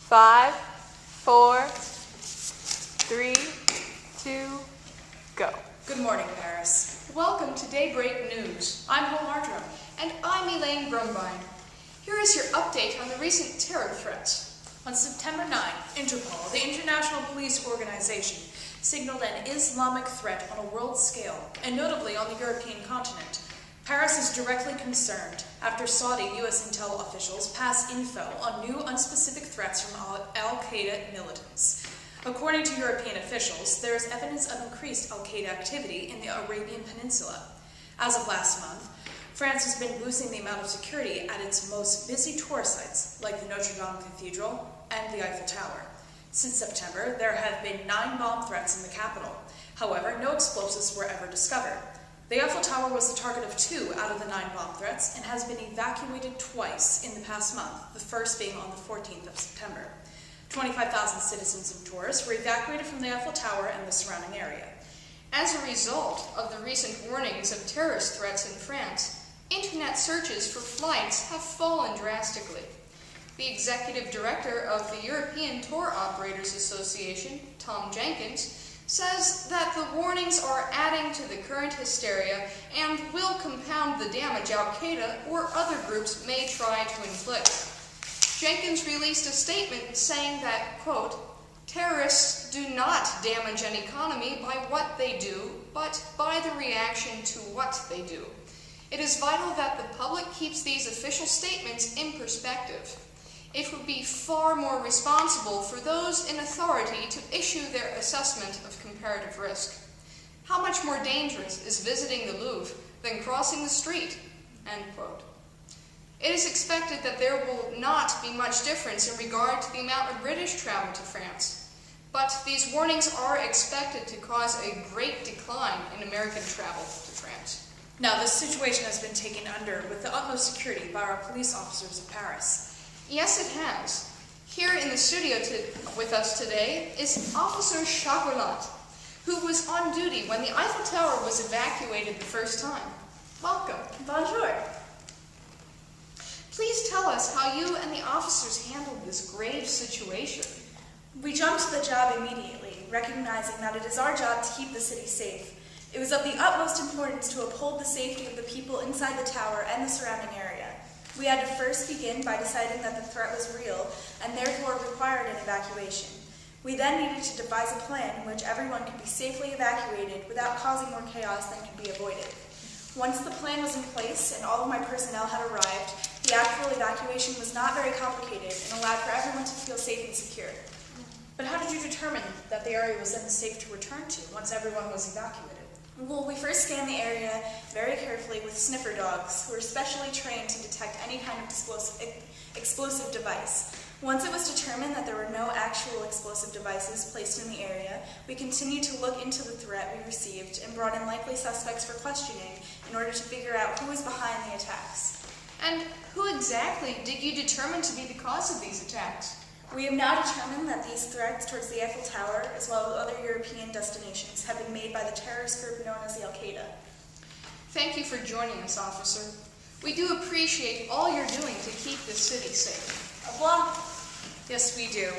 5, 4, 3, 2, go. Good morning, Paris. Welcome to Daybreak News. I'm Hol Martram. And I'm Elaine Brumbind. Here is your update on the recent terror threats. On September 9, Interpol, the International Police Organization, signaled an Islamic threat on a world scale, and notably on the European continent. Paris is directly concerned after Saudi U.S. intel officials pass info on new unspecific threats from al-Qaeda militants. According to European officials, there is evidence of increased al-Qaeda activity in the Arabian Peninsula. As of last month, France has been boosting the amount of security at its most busy tourist sites, like the Notre Dame Cathedral and the Eiffel Tower. Since September, there have been 9 bomb threats in the capital. However, no explosives were ever discovered. The Eiffel Tower was the target of 2 out of the 9 bomb threats and has been evacuated twice in the past month, the first being on the 14th of September. 25,000 citizens and tourists were evacuated from the Eiffel Tower and the surrounding area. As a result of the recent warnings of terrorist threats in France, internet searches for flights have fallen drastically. The executive director of the European Tour Operators Association, Tom Jenkins, says that the warnings are adding to the current hysteria and will compound the damage al-Qaeda or other groups may try to inflict. Jenkins released a statement saying that, quote, terrorists do not damage an economy by what they do, but by the reaction to what they do. It is vital that the public keeps these official statements in perspective. It would be far more responsible for those in authority to issue their assessment of comparative risk. How much more dangerous is visiting the Louvre than crossing the street? End quote. It is expected that there will not be much difference in regard to the amount of British travel to France, but these warnings are expected to cause a great decline in American travel to France. Now, this situation has been taken under with the utmost security by our police officers of Paris. Yes, it has. Here in the studio with us today is Officer Chocolat, who was on duty when the Eiffel Tower was evacuated the first time. Welcome. Bonjour. Please tell us how you and the officers handled this grave situation. We jumped to the job immediately, recognizing that it is our job to keep the city safe. It was of the utmost importance to uphold the safety of the people inside the tower and the surrounding area. We had to first begin by deciding that the threat was real and therefore required an evacuation. We then needed to devise a plan in which everyone could be safely evacuated without causing more chaos than could be avoided. Once the plan was in place and all of my personnel had arrived, the actual evacuation was not very complicated and allowed for everyone to feel safe and secure. But how did you determine that the area was then safe to return to once everyone was evacuated? Well, we first scanned the area very carefully with sniffer dogs, who are specially trained to detect any kind of explosive device. Once it was determined that there were no actual explosive devices placed in the area, we continued to look into the threat we received and brought in likely suspects for questioning in order to figure out who was behind the attacks. And who exactly did you determine to be the cause of these attacks? We have now determined that these threats towards the Eiffel Tower, as well as other European destinations, have been made by the terrorist group known as the Al-Qaeda. Thank you for joining us, officer. We do appreciate all you're doing to keep this city safe. Au revoir. Yes, we do.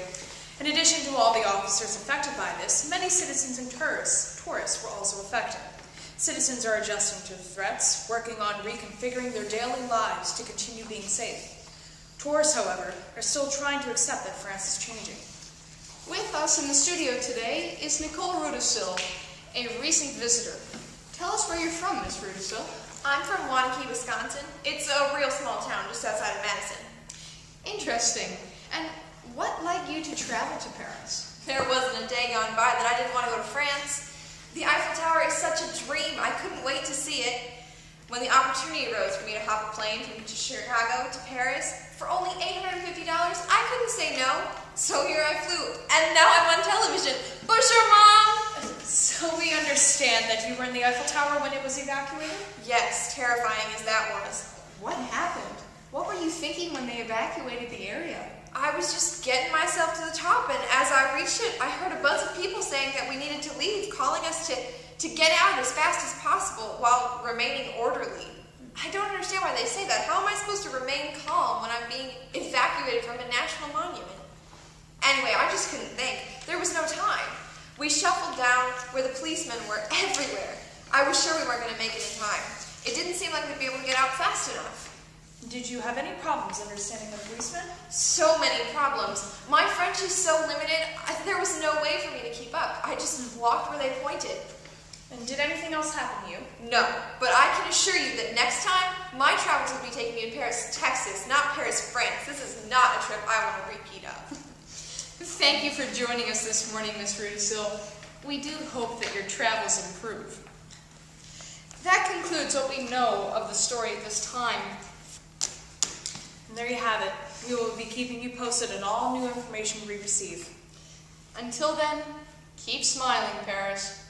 In addition to all the officers affected by this, many citizens and tourists were also affected. Citizens are adjusting to the threats, working on reconfiguring their daily lives to continue being safe. Tourists, however, are still trying to accept that France is changing. With us in the studio today is Nicole Rudisil, a recent visitor. Tell us where you're from, Miss Rudisil. I'm from Waunakee, Wisconsin. It's a real small town just outside of Madison. Interesting. And what led you to travel to Paris? There wasn't a day gone by that I didn't want to go to France. The Eiffel Tower is such a dream. I couldn't wait to see it. When the opportunity arose for me to hop a plane from Chicago to Paris for only $850, I couldn't say no. So here I flew, and now I'm on television. Bonjour, Mom! So we understand that you were in the Eiffel Tower when it was evacuated? Yes, terrifying as that was. What happened? What were you thinking when they evacuated the area? I was just getting myself to the top, and as I reached it, I heard a buzz of people saying that we needed to leave, calling us to get out as fast as possible while remaining orderly. I don't understand why they say that. How am I supposed to remain calm when I'm being evacuated from a national monument? We shuffled down where the policemen were everywhere. I was sure we weren't going to make it in time. It didn't seem like we'd be able to get out fast enough. Did you have any problems understanding the policemen? So many problems. My French is so limited, there was no way for me to keep up. I just walked where they pointed. And did anything else happen to you? No, but I can assure you that next time, my travels will be taking me to Paris, Texas, not Paris, France. This is not a trip I want to repeat of. Thank you for joining us this morning, Miss Rudisil. We do hope that your travels improve. That concludes what we know of the story at this time. And there you have it. We will be keeping you posted on all new information we receive. Until then, keep smiling, Paris.